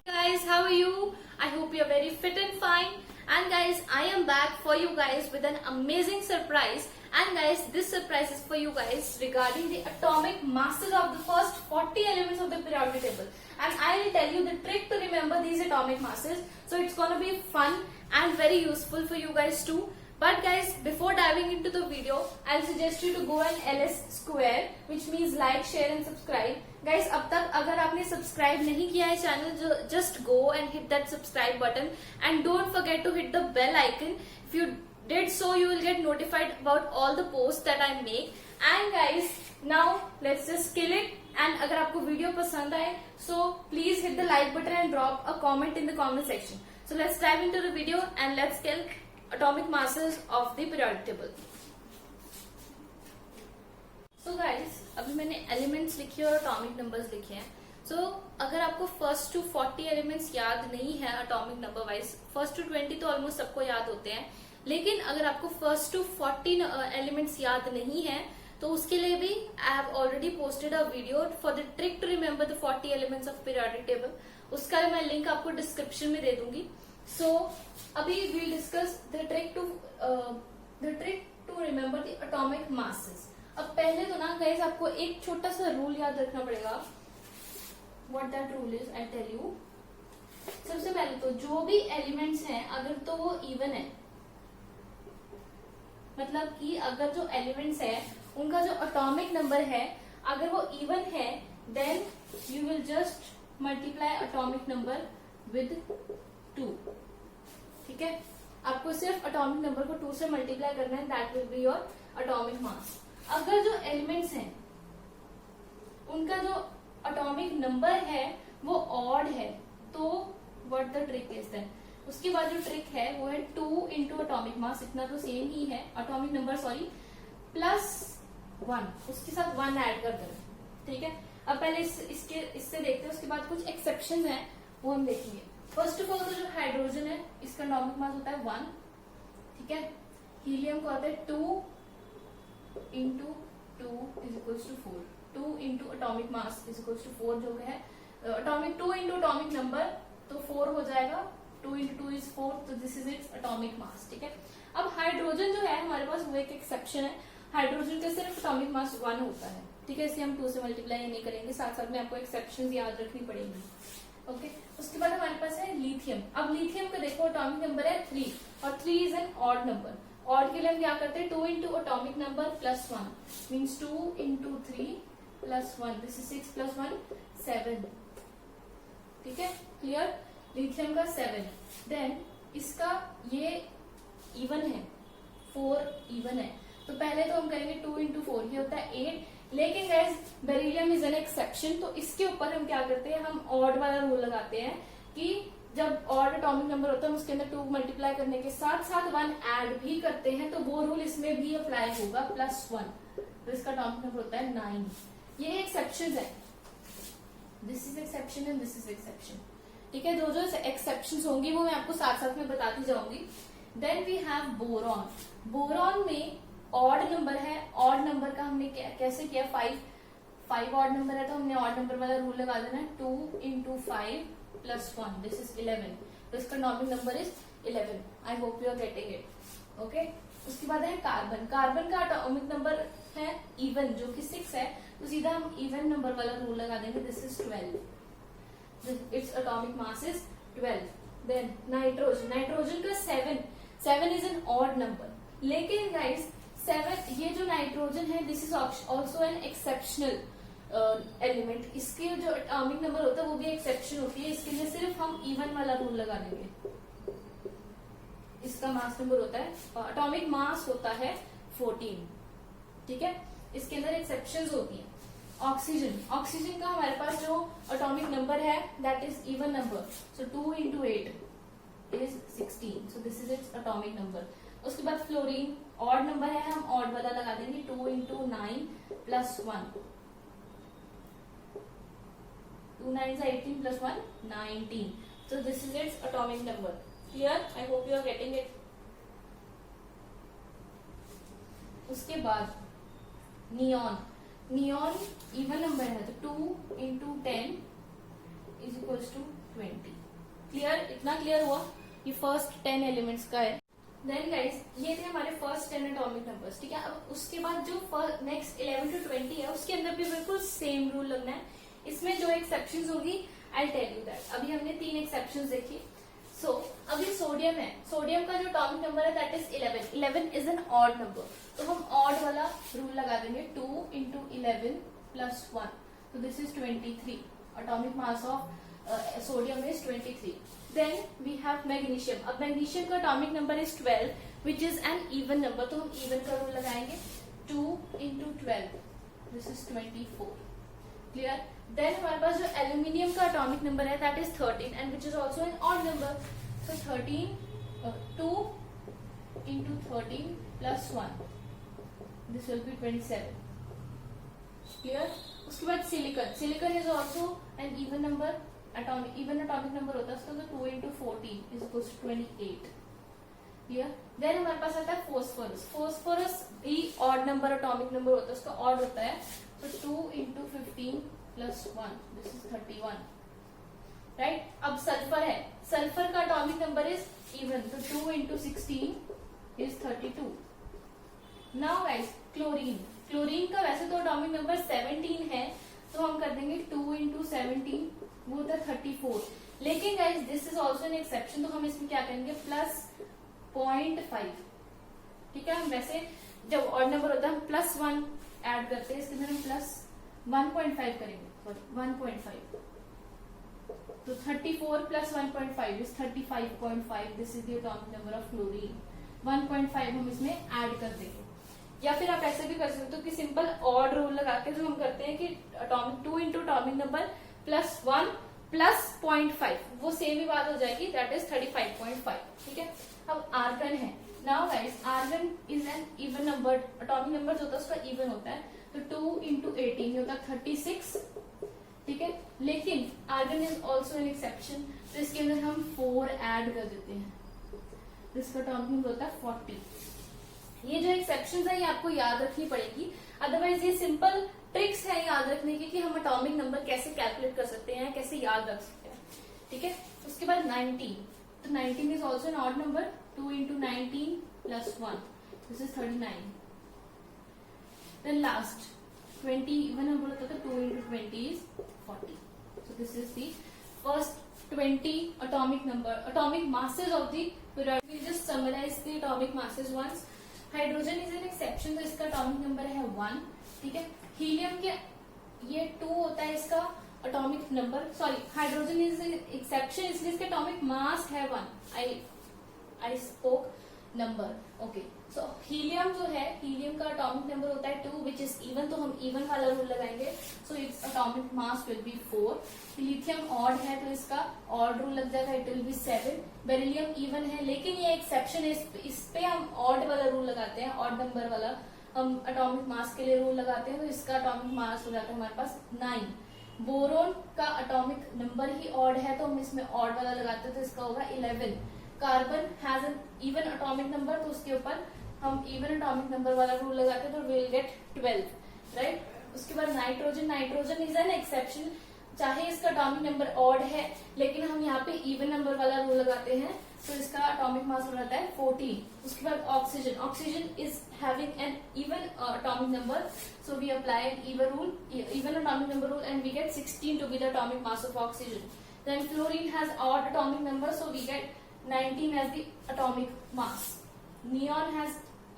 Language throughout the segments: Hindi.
Guys, how are you? I hope you are very fit and fine. And guys, I am back for you guys with an amazing surprise. And guys, this surprise is for you guys regarding the atomic masses of the first 40 elements of the periodic table. And I will tell you the trick to remember these atomic masses. So it's gonna be fun and very useful for you guys too. But guys, before diving into the video, I'll suggest you to go and LS square, which means like, share and subscribe. Guys, अब तक अगर आपने सब्सक्राइब नहीं किया है channel, just go and hit that subscribe button and don't forget to hit the bell icon. If you did so, you will get notified about all the posts that I make. And guys, now let's just kill it. And अगर आपको वीडियो पसंद आए, so please hit the like button and drop a comment in the comment section. So let's dive into the video and let's kill atomic masses of the periodic table. So guys, अभी मैंने एलिमेंट्स लिखे और एटॉमिक नंबर्स लिखे हैं. So अगर आपको फर्स्ट टू 40 एलिमेंट्स याद नहीं है atomic number wise, first to 20 तो ऑलमोस्ट सबको याद होते हैं, लेकिन अगर आपको फर्स्ट टू 40 एलिमेंट्स याद नहीं है तो उसके लिए भी I have already posted a video for the trick to remember the 40 elements of periodic table. उसका मैं लिंक आपको डिस्क्रिप्शन में दे दूंगी. सो अभी we'll discuss the trick to remember the atomic masses. अब पहले तो ना गाइस आपको एक छोटा सा रूल याद रखना पड़ेगा. What that rule is, I tell you. सबसे पहले तो जो भी एलिमेंट्स हैं अगर तो वो इवन है, मतलब कि अगर जो एलिमेंट्स है उनका जो एटॉमिक नंबर है अगर वो इवन है, then you will just multiply atomic number with 2. ठीक है, आपको सिर्फ एटॉमिक नंबर को 2 से मल्टीप्लाई करना है. That will be your atomic मास. अगर जो एलिमेंट्स हैं उनका जो एटॉमिक नंबर है वो ऑड है तो what the trick is then, उसके बाद जो ट्रिक है वो है 2 इंटू एटॉमिक मास. इतना तो सेम ही है, एटॉमिक नंबर सॉरी, प्लस 1, उसके साथ 1 ऐड कर देना. ठीक है, अब पहले इससे देखते हैं, उसके बाद कुछ एक्सेप्शन है वो हम देखेंगे. फर्स्ट ऑफ ऑल तो जो हाइड्रोजन है इसका एटॉमिक मास होता है 1. ठीक है, हीलियम को आता है 2 into 2 is equal to 4. 2 into atomic mass is equal to 4 जो है एटॉमिक 2 इंटू एटॉमिक नंबर तो 4 हो जाएगा. 2 इंटू 2 इज 4, तो दिस इज इट्स एटॉमिक मास. ठीक है, अब हाइड्रोजन जो है हमारे पास वो एक एक्सेप्शन है. हाइड्रोजन का सिर्फ एटॉमिक मास 1 होता है. ठीक है, इसे हम 2 से मल्टीप्लाई नहीं करेंगे, साथ साथ में आपको एक्सेप्शन याद रखनी पड़ेगी. ओके, उसके बाद हमारे पास है लिथियम. अब लिथियम का देखो एटॉमिक नंबर है 3 और 3 is an odd number. Odd के लिए हम क्या करते हैं 2 into atomic number plus 1 means 2 into 3 plus 1, this is 6 plus 1 7. ठीक है, क्लियर. लिथियम का 7. देन इसका ये इवन है, 4 इवन है, तो पहले तो हम करेंगे 2 इंटू 4, ये होता है 8. लेकिन guys beryllium is an exception, तो इसके ऊपर हम क्या करते हैं, हम ऑड वाला रूल लगाते हैं कि जब ऑड एटॉमिक नंबर होता है उसके अंदर 2 मल्टीप्लाई करने के साथ साथ 1 ऐड भी करते हैं, तो वो रूल इसमें भी अप्लाई होगा, प्लस 1. तो इसका एटॉमिक नंबर होता है 9. ये एक्सेप्शन है, this is exception and this is exception. ठीक है, जो एक्सेप्शन होंगी वो मैं आपको साथ साथ में बताती जाऊंगी. Then we have boron. Boron में ऑड नंबर है. ऑड नंबर का हमने कैसे किया, 5 ऑड नंबर है तो हमने ऑड नंबर वाला रूल लगा देना है. 2 इंटू 5 प्लस 1, दिस इज 11. तो इसका atomic number is 11. I hope you are getting it. Okay, उसके बाद है कार्बन. कार्बन का एटॉमिक नंबर है इवन जो कि 6 है, तो सीधा हम इवन नंबर वाला रूल लगा देंगे. This is 12. Its atomic mass is 12. Then nitrogen. Nitrogen का 7 इज एन ऑड नंबर. लेकिन गाइस 7 ये जो नाइट्रोजन है this is also an exceptional element. इसके जो एटॉमिक नंबर होता है वो भी एक्सेप्शन होती है. इसके लिए सिर्फ हम इवन वाला रूल लगा देंगे. इसका मास नंबर होता है, एटॉमिक मास होता है 14. ठीक है, इसके अंदर एक्सेप्शंस होती हैं. ऑक्सीजन. ऑक्सीजन का हमारे पास जो एटॉमिक नंबर है that is even number, so 2 into 8 is 16. So this is its atomic number. उसके बाद फ्लोरीन ऑड नंबर है, हम ऑड वाला लगा देंगे. 2 into 9 plus 1, 2 9 18 plus 1 19. So this is its atomic number. Clear? I hope you are getting it. उसके बाद नियॉन. नियॉन इवन नंबर है तो 2 into 10 is equals to 20। Clear, इतना क्लियर हुआ? ये फर्स्ट 10 एलिमेंट्स का है। देन गाइस ये थे हमारे फर्स्ट 10 एटॉमिक नंबर्स, ठीक है। अब उसके बाद जो नेक्स्ट 11 टू 20 है उसके अंदर भी बिल्कुल सेम रूल लगना है। इसमें जो एक्सेप्शंस होगी आई टेल यू दैट। अभी हमने 3 एक्सेप्शंस देखी। सो अभी सोडियम है, सोडियम का जो एटॉमिक नंबर है that is 11। 11 is an odd number, तो हम ऑड वाला रूल लगा देंगे 2 इंटू 11 प्लस 1, तो this is 23। Atomic mass of sodium is 23। Then we have magnesium. अब मैग्नीशियम का atomic number is 12 which is an even number, तो हम इवन का रूल लगाएंगे 2 into 12, this is 24। Clear? Then हमारे पास जो एल्यूमिनियम का एटॉमिक नंबर है that is 13 and which is also an odd number, so 2 into 13 plus 1, this will B 27। Clear? उसके बाद silicon. Silicon is also an even number, even atomic number होता है उसका, तो 2 into 14 is equals to 28। Clear? Then हमारे पास आता है फोस्फोरस। फोस्फोरस भी ऑड नंबर एटॉमिक नंबर होता है, उसका ऑड होता है, तो 2 into 15 plus 1, this is 31। Right? अब सल्फर है, सल्फर का एटॉमिक नंबर इज इवन, तो 2 into 16 is 32। Now guys chlorine. Chlorine का वैसे तो एटॉमिक नंबर 17 है, तो हम कर देंगे 2 इंटू 17, वो होता है 34। लेकिन guys this is also an exception, तो हम इसमें क्या करेंगे प्लस 0.5। ठीक है? हम वैसे जब ऑड नंबर होता है हम प्लस 1 ऐड करते हैं, इसके अंदर हम प्लस 1.5 करेंगे, सॉरी 1.5, तो 34 plus 1.5 is 35.5, this is the atomic number of chlorine. 1.5 हम इसमें ऐड कर देंगे। या फिर आप ऐसे भी कर सकते हो कि सिंपल ऑड रूल लगा के जो हम करते हैं कि atomic 2 into atomic number plus 1 plus 0.5, वो सेम ही बात हो जाएगी, दैट इज 35.5। ठीक है? अब आर्गन है। Now guys argon is an even number, atomic number जो होता है उसका इवन होता है, तो 2 इंटू 18 ये होता है 36। ठीक है? लेकिन argon is also an exception, तो इसके अंदर हम 4 ऐड कर देते हैं, तो इसका एटॉमिक नंबर होता है 40। ये जो एक्सेप्शन है ये आपको याद रखनी पड़ेगी, अदरवाइज ये सिंपल ट्रिक्स है याद रखने की कि हम एटॉमिक नंबर कैसे कैलकुलेट कर सकते हैं, कैसे याद रख सकते हैं। ठीक है? उसके बाद 19, तो 19 is also an odd number, 2 into 19 plus 1, this is 39। Then last 20 even number होता है, 2 into 20 is 40। So this is the first 20 atomic number, atomic masses of the periodic. We'll just summarize the atomic masses once. Hydrogen is an exception, तो इसका एटॉमिक नंबर है 1। ठीक है? हीलियम के ये 2 होता है इसका atomic number, sorry hydrogen is an exception इसलिए इसका एटॉमिक मास है 1। I spoke number, okay. So helium जो है, हीलियम का एटॉमिक नंबर होता है 2 विच इज इवन, तो हम इवन वाला रूल लगाएंगे, so it's atomic mass will be 4। Lithium odd है तो इसका ऑड रूल लग जाएगा, it will be 7। Beryllium even है, लेकिन ये एक्सेप्शन है, इस पे हम ऑड वाला रूल लगाते हैं, ऑड नंबर वाला हम एटॉमिक मास के लिए रूल लगाते हैं, तो इसका एटॉमिक मास हो जाता है हमारे पास 9। बोरोन का एटॉमिक नंबर ही ऑड है, तो हम इसमें ऑड वाला लगाते हैं, तो इसका होगा 11। Carbon has an even atomic number, तो उसके ऊपर हम इवन एटॉमिक नंबर वाला रूल लगाते हैं, तो विल गेट 12। राइट? उसके बाद nitrogen, nitrogen is an exception, चाहे इसका एटॉमिक नंबर ऑड है लेकिन हम यहाँ पे इवन नंबर वाला रूल लगाते हैं, तो इसका एटॉमिक मास हो जाता है 14। उसके बाद oxygen, oxygen is having an even atomic number, so we apply even rule, even atomic number rule, and we get 16 to be the atomic mass of oxygen. Then fluorine has odd atomic number, so we get 19 as the atomic mass. Neon has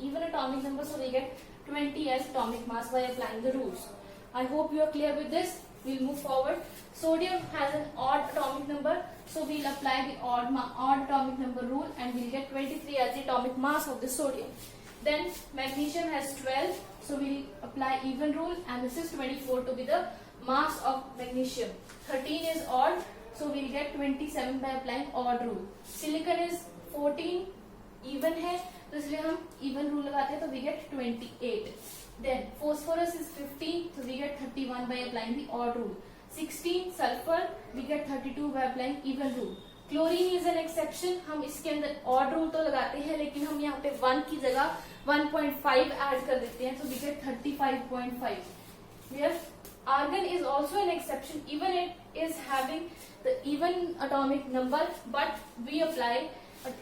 even atomic number, so we get 20 as atomic mass by applying the rules. I hope you are clear with this. We'll move forward. Sodium has an odd atomic number, so we'll apply the odd atomic number rule, and we'll get 23 as the atomic mass of the sodium. Then magnesium has 12, so we'll apply even rule, and this is 24 to be the mass of magnesium. 13 is odd, so we'll get 27 by applying odd rule. Silicon is 14, even है, तो इसलिए हम even rule लगाते हैं, तो we get 28. Then phosphorus is 15, so we get 31 by applying the odd rule. 16 sulfur, we get 32 by applying even rule. Chlorine is an exception, हम इसके अंदर odd rule तो लगाते हैं, लेकिन हम यहाँ पे 1 की जगह 1.5 ऐड कर देते हैं, तो we get 35.5. We have argon is also an exception, even it is having the even atomic number, but we apply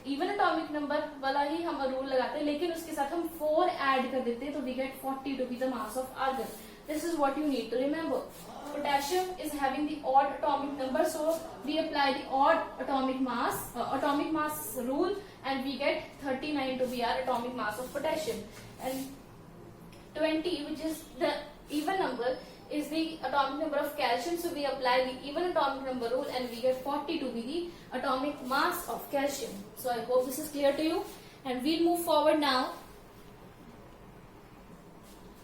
even atomic number वाला ही हम रूल लगाते हैं, लेकिन उसके साथ हम 4 ऐड कर देते हैं, तो we get 40 to be the mass of argon. This is what you need to remember. Potassium is having the odd atomic number, so we apply the odd atomic mass rule, and we get 39 to be our atomic mass of potassium. And 20, which is the even number, is the atomic number of calcium, so we apply the even atomic number rule, and we get 40 to be the atomic mass of calcium. So I hope this is clear to you, and we'll move forward now.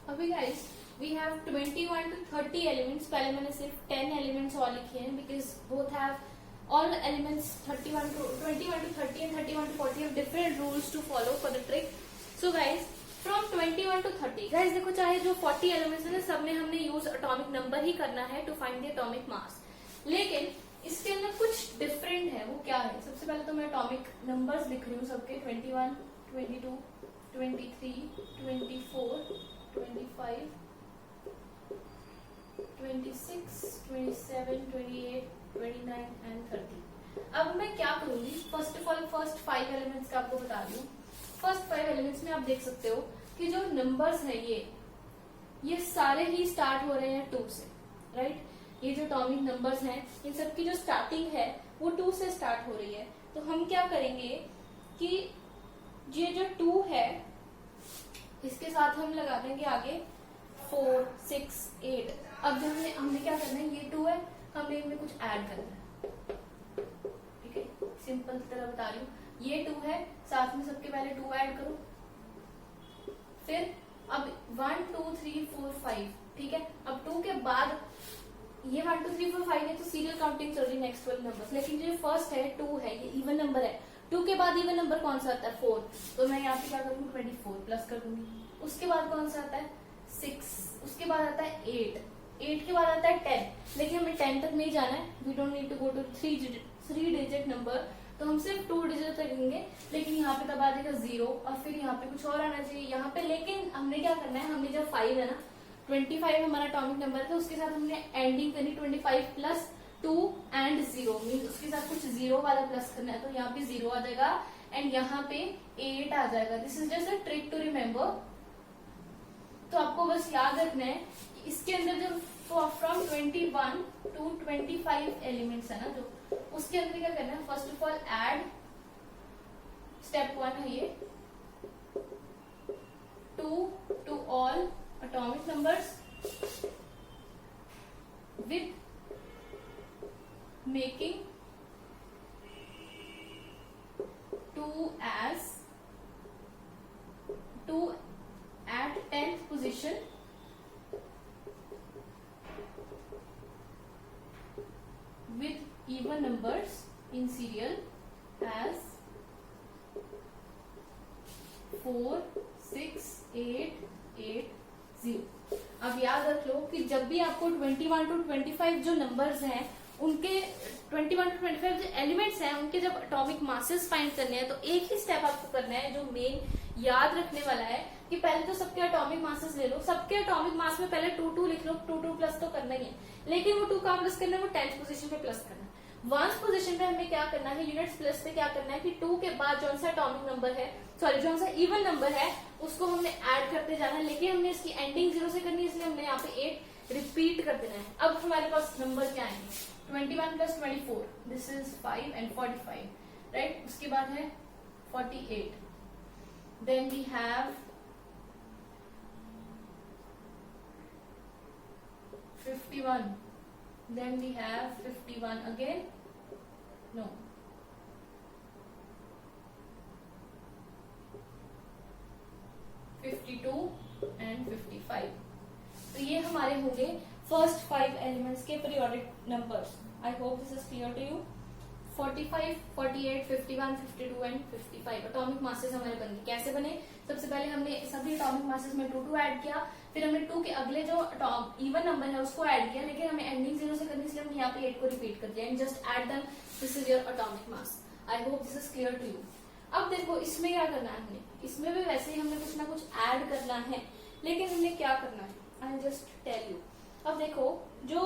Okay guys, we have 21 to 30 elements. पहले मैंने सिर्फ 10 elements और लिखे हैं, because both have all the elements 21 to 30 and 31 to 40 have different rules to follow for the trick. So guys, from 21 to 30, guys देखो, चाहे जो 40 elements है, सब में हमने यूज एटॉमिक नंबर ही करना है to find the atomic mass, लेकिन इसके अंदर कुछ डिफरेंट है. वो क्या है? सबसे पहले तो मैं एटॉमिक नंबर्स लिख रही हूँ सबके, 21, 22, 23, 24, 25, 26, 27, 28, 29 and 30. अब मैं क्या करूंगी? First of all first 5 elements का आपको बता रही हूँ. फर्स्ट 5 एलिमेंट्स में आप देख सकते हो कि जो नंबर्स है ये सारे ही स्टार्ट हो रहे हैं 2 से, राइट? ये जो एटॉमिक नंबर्स हैं, इन सब की जो स्टार्टिंग है वो 2 से स्टार्ट हो रही है. तो हम क्या करेंगे कि ये जो 2 है इसके साथ हम लगा देंगे आगे 4, 6, 8. अब जब हमने क्या करना है, ये 2 है, हमें इनमें कुछ ऐड करना है. ठीक है, सिंपल तरह बता रही हूँ. ये 2 है, साथ में सबके पहले 2 ऐड करो. फिर अब 1, 2, 3, 4, 5. ठीक है, अब 2 के बाद ये 1, 2, 3, 4, 5 है, तो सीरियल काउंटिंग चल रही नेक्स्ट 12 नंबर्स. लेकिन जो फर्स्ट है 2 है, ये इवन नंबर है. 2 के बाद इवन नंबर कौन सा आता है? 4. तो मैं यहाँ पे क्या करूँगी? 24 प्लस कर दूंगी. उसके बाद कौन सा आता है? 6. उसके बाद आता है 8. 8 के बाद आता है 10. लेकिन हमें 10 तक नहीं जाना है. We don't need to go to 3 digit number, तो हम सिर्फ 2 डिजिट तक लेंगे. लेकिन यहाँ पे तब आ जाएगा 0, और फिर यहाँ पे कुछ और आना चाहिए यहाँ पे. लेकिन हमने क्या करना है, हमने जब 5 है ना, 25 हमारा एटॉमिक नंबर था, उसके साथ हमने एंडिंग करनी 25 प्लस 2 एंड 0, मीन उसके साथ कुछ 0 वाला प्लस करना है. तो यहाँ पे 0 आ जाएगा एंड यहाँ पे 8 आ जाएगा. This is just a trick to remember. तो आपको बस याद रखना है इसके अंदर जो फ्रॉम 21 टू 25 एलिमेंट्स है ना, जो उसके अंदर क्या करना है, first of all add, step 1 है ये, 2 to all atomic numbers with making 2 as 2 at 10th position with even numbers in serial as 4, 6, 8, 8, 0. अब याद रख लो कि जब भी आपको 21 टू 25 जो नंबर्स हैं, उनके 21 टू 25 जो एलिमेंट्स हैं, उनके जब एटॉमिक मासेस फाइंड करने हैं, तो एक ही स्टेप आपको करना है जो मेन याद रखने वाला है, कि पहले तो सबके एटॉमिक मासेस ले लो. सबके एटॉमिक मास में पहले 2 2 लिख लो. 2 2 प्लस तो करना ही है, लेकिन वो 2 कहाँ प्लस करना है? वो 10th पोजीशन पे प्लस करना है. 1st पोजीशन पे हमें क्या करना है, यूनिट्स प्लस पे क्या करना है कि 2 के बाद जो सा एटॉमिक नंबर है, सॉरी जो सा इवन नंबर है, उसको हमने ऐड करते जाना है. लेकिन हमने इसकी एंडिंग 0 से करनी है, इसलिए हमने यहाँ पे 8 रिपीट कर देना है. अब हमारे पास नंबर क्या आएंगे? 21 plus 24, this is 5 and 45, right? उसके बाद है 48. Then we have 51. Then we have 51 again. No. 52 and 55. तो ये हमारे होंगे फर्स्ट 5 एलिमेंट्स के periodic numbers. I hope this is clear to you. 45, 48, 51, 52 and 55 atomic masses हमारे बन गए. कैसे बने? सबसे पहले हमने सभी एटॉमिक मासेस में 2 2 ऐड किया. फिर हमने 2 के अगले जो इवन नंबर है उसको ऐड किया, लेकिन हमें एंडिंग 0 से करनी, इसलिए हमने यहाँ पे 8 को रिपीट कर दिया. And just add them. This is your atomic mass. I hope this is clear to you. अब देखो इसमें क्या करना है, हमने इसमें भी वैसे ही हमने कुछ ना कुछ ऐड करना है, लेकिन हमने क्या करना है, आई जस्ट टेल यू. अब देखो जो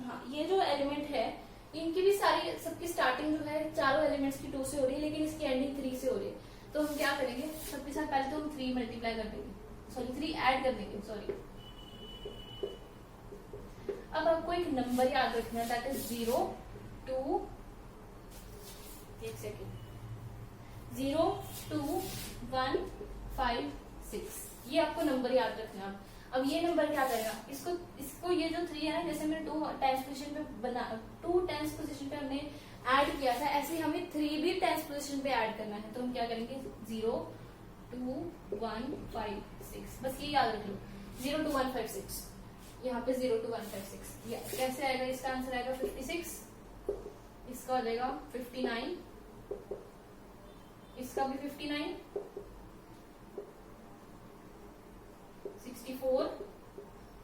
हाँ ये जो एलिमेंट है इनकी भी सारी सबकी स्टार्टिंग जो है चारों एलिमेंट्स की 2 से हो रही है, लेकिन इसकी एंडिंग 3 से हो रही है। तो हम क्या करेंगे, सबके साथ पहले तो हम 3 मल्टीप्लाई कर देंगे, सॉरी 3 ऐड कर देंगे, सॉरी। अब आपको एक नंबर याद रखना है, दैट इज 0 2 एक सेकेंड 0 2 1 5 6, ये आपको नंबर याद रखना है। अब ये नंबर क्या करेगा, इसको ये जो 3 है ना, जैसे मैंने 2 टेंस पोजीशन पे हमने ऐड किया था, ऐसे ही हमें 3 भी टेंस पोजीशन पे ऐड करना है। तो हम क्या करेंगे 0 2 1 5 6, बस ये याद रख लो 0 2 1 5 6, यहाँ पे 0 2 1 5 6। कैसे आएगा, इसका आंसर आएगा 56, इसका हो जाएगा 59, इसका भी 59, 64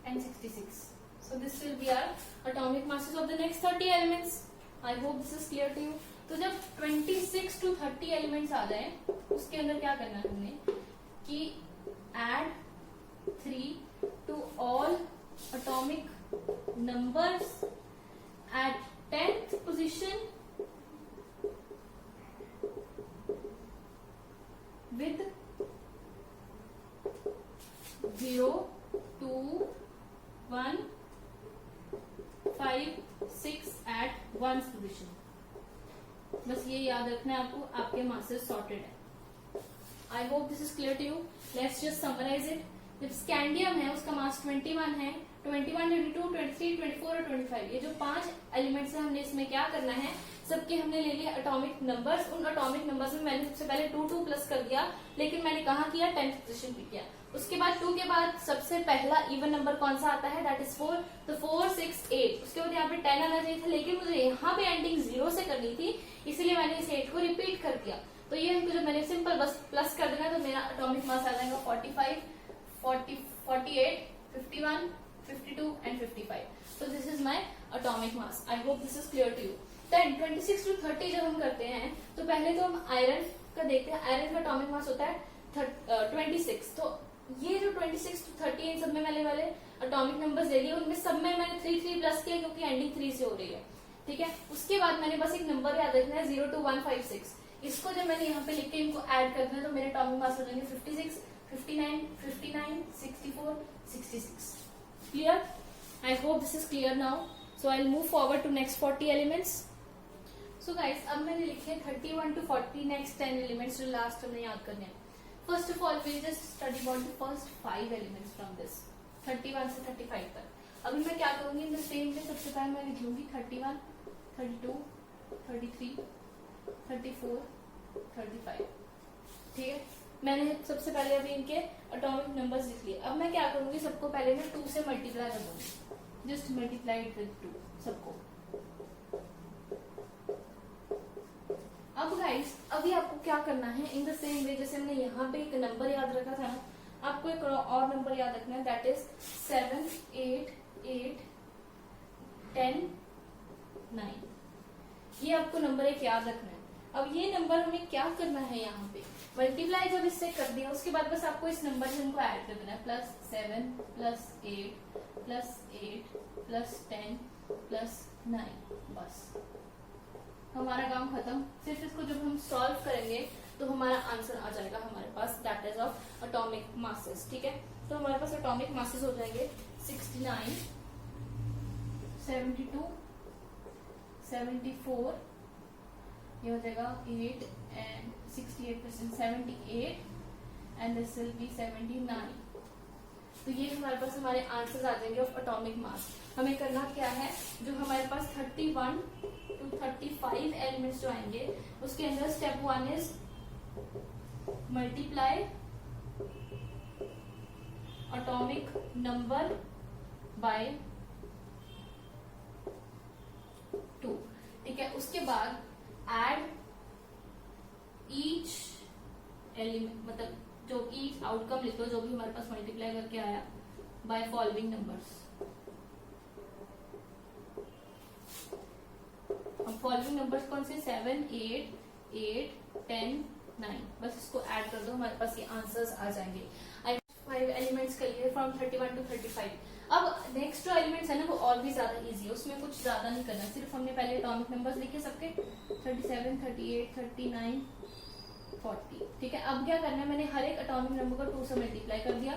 and 66. So this will be our atomic masses of the next 30 elements. I hope this is clear to you. तो जब 26 to 30 elements आ जाए, उसके अंदर क्या करना है हमने कि add 3 to all atomic numbers at 10th position with 0 2 1 5 6 at 1st position। बस ये याद रखना है आपको, आपके मासेस सॉर्टेड है। I hope this is clear to you. Let's just summarise it. जब स्कैंडियम है उसका मास 21 है, 21 22 23 24 और 25, ये जो 5 एलिमेंट्स है, हमने इसमें क्या करना है, सबके हमने ले लिया एटॉमिक नंबर्स। उन एटॉमिक नंबर्स में मैंने सबसे पहले 2 2 प्लस कर दिया, लेकिन मैंने कहा किया 10th पोजीशन पे किया। उसके बाद 2 के बाद सबसे पहला इवन नंबर कौन सा आता है, दैट इज 4। तो 4 6 8, उसके बाद यहाँ पे 10 आना चाहिए था, लेकिन मुझे यहाँ पे एंडिंग 0 से करनी थी, इसीलिए मैंने इस 8 को रिपीट कर दिया। तो ये इनको जब मैंने सिंपल बस प्लस कर देना, तो मेरा एटॉमिक मास आ जाएगा 45 40 48 51 52 and 55। So this is my atomic mass. I hope this is clear to you. Then 26 to 30 जब हम करते हैं, तो पहले तो हम आयरन का देखते हैं। आयरन का एटॉमिक मास होता है 26। तो ये जो 26 to 30 इन सब में मैंने वाले एटॉमिक नंबर्स ले लिए, उनमें सब में मैंने 3 3 प्लस किया, क्योंकि एंडिंग 3 से हो रही है, ठीक है। उसके बाद मैंने बस एक नंबर याद रखना है 0 2 1 5 6। इसको जब मैंने यहाँ पे लिख के इनको ऐड कर दिया, तो मेरे एटॉमिक मास हो जाएंगे 56 59 59 64 66। Clear? I hope this is clear now. So I'll move forward to next 40 elements. So guys, अब मैंने लिखे 31 to 40 next 10 elements जो लास्ट हमने याद करने हैं। First of all, we'll just study about the first 5 elements from this 31 से 35 तक। अभी मैं क्या करूंगी, इन द सेम वे सबसे पहले मैं लिख लूंगी 31 32 33 34 35, ठीक है। मैंने सबसे पहले अभी इनके एटॉमिक नंबर्स लिख लिए। अब मैं क्या करूंगी, सबको पहले मैं 2 से मल्टीप्लाई कर दूंगी, जस्ट मल्टीप्लाई इट विद 2 सबको। अब गाइस, अभी आपको क्या करना है, इन द सेम वे जैसे हमने यहाँ पे एक नंबर याद रखा था ना, आपको एक और नंबर याद रखना है, दैट इज 7 8 8 10 9। ये आपको नंबर एक याद रखना है। अब ये नंबर हमें क्या करना है, यहाँ पे मल्टीप्लाई जब इससे कर दिया, उसके बाद बस आपको इस नंबर से इनको ऐड कर देना है, +7 +8 +8 +10 +9। बस हमारा काम खत्म। सिर्फ इसको जब हम सॉल्व करेंगे तो हमारा आंसर आ जाएगा हमारे पास, that is of atomic masses, ठीक है। तो हमारे पास एटॉमिक मासेस हो जाएंगे 69 72 74, ये हो जाएगा 8 and 68% 78, and this will be 79। तो ये हमारे पास हमारे आंसर्स आ जाएंगे ऑफ एटॉमिक मास। हमें करना क्या है, जो हमारे पास 31 to 35 एलिमेंट्स जो आएंगे, उसके अंदर step 1 is multiply atomic number by 2, ठीक है। उसके बाद एड ईच एलिमेंट, मतलब जो ईच आउटकम लिख लो, जो भी हमारे पास मल्टीप्लाई करके आया, बाय फॉलोइंग नंबर्स। अब फॉलोइंग नंबर्स कौन से, 7 8 8 10 9, बस इसको ऐड कर दो, हमारे पास ये आंसर्स आ जाएंगे। 5 एलिमेंट्स के लिए फ्रॉम 31 to 35। अब नेक्स्ट जो एलिमेंट्स है ना वो और भी ज्यादा इजी है, उसमें कुछ ज्यादा नहीं करना, सिर्फ हमने पहले एटॉमिक नंबर्स लिखे सबके 37, 38, 39, 40। ठीक है, अब क्या करना है, मैंने हर एक एटॉमिक नंबर को 2 से मल्टीप्लाई कर दिया।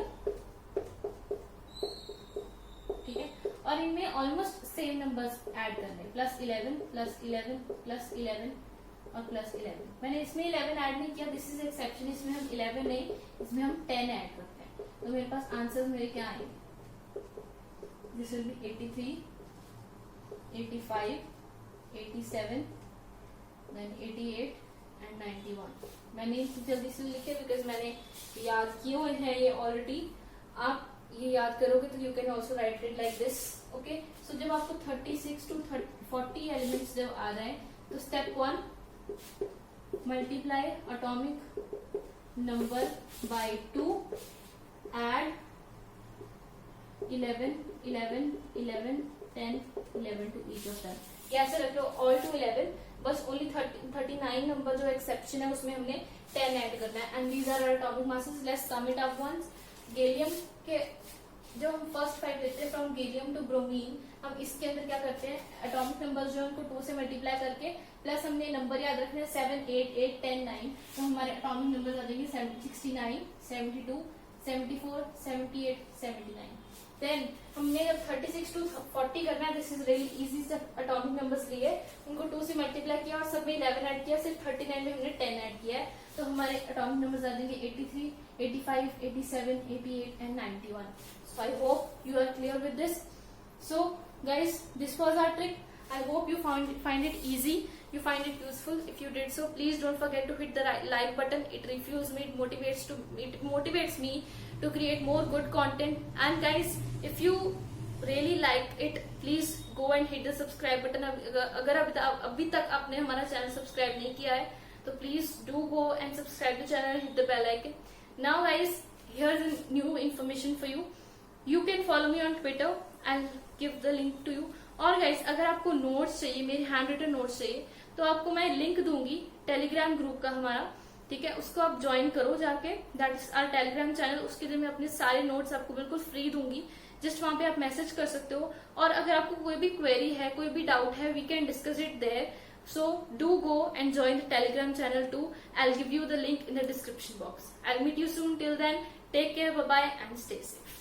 ठीक है, और इनमें ऑलमोस्ट सेम नंबर्स ऐड करने, +11, +11, +11 और +11। मैंने इसमें 11 ऐड नहीं किया, दिस इज एक्सेप्शन, इसमें हम 11 नहीं, इसमें हम 10 ऐड करते हैं। तो मेरे पास आंसर मेरे क्या आएंगे, this will be 83, 85, 87, then 88 and 91। मैंने जल्दी से लिखे बिकॉज मैंने याद किए हुए हैं ये ऑलरेडी। आप ये याद करोगे तो you can also write it like this. Okay, so जब आपको 36 to 40 एलिमेंट्स जब आ जाए तो step 1, multiply atomic number by 2, add 11, 11, 11, 10, 11 to each of them. ये ऐसे रख लो, ऑल टू 11, बस ओनली 39 नंबर जो एक्सेप्शन है उसमें हमने 10 ऐड करना है। And these are atomic masses, let's sum it up once. Gallium के जो हम फर्स्ट 5 लेते हैं फ्रॉम गैलियम टू ब्रोमीन, हम इसके अंदर क्या करते हैं, एटॉमिक नंबर जो है उनको 2 से मल्टीप्लाई करके प्लस हमने नंबर याद रखने 7, 8, 8, 10, 9, तो हमारे एटॉमिक नंबर आ जाएंगे 69, 72, 74, 78, 79। देन हमने जब 36 to 40 करना है, दिस इज रियली इजी, जब एटॉमिक नंबर्स लिए उनको 2 से मल्टीप्लाई किया और सब में 11 ऐड किया, सिर्फ 39 में हमने 10 ऐड किया है, तो हमारे एटॉमिक नंबर्स आ जाएंगे 83, 85, 87, 88 and 91। So I hope you are clear with this. So guys, this was our trick. I hope you find it easy, you find it useful. If you did so, please don't forget to hit the like button. It refuels me, it motivates me to create more good content. And guys, if you really like it, please go and hit the subscribe button. अगर अभी तक आपने हमारा चैनल सब्सक्राइब नहीं किया है तो please do go and subscribe the channel and hit the bell icon. Now guys, here's a new information for you. You can follow me on Twitter. I'll give the link to you. और गाइस, अगर आपको नोट्स चाहिए, मेरी हैंड रिटन नोट्स चाहिए, तो आपको मैं लिंक दूंगी टेलीग्राम ग्रुप का हमारा। ठीक है, उसको आप ज्वाइन करो जाके, that is our Telegram channel. उसके लिए मैं अपने सारे नोट्स आपको बिल्कुल फ्री दूंगी, जस्ट वहां पे आप मैसेज कर सकते हो। और अगर आपको कोई भी क्वेरी है, कोई भी डाउट है, we can discuss it there. So do go and join the Telegram channel too. I'll give you the link in the description box. I'll meet you soon. Till then, take care, bye bye, and stay safe.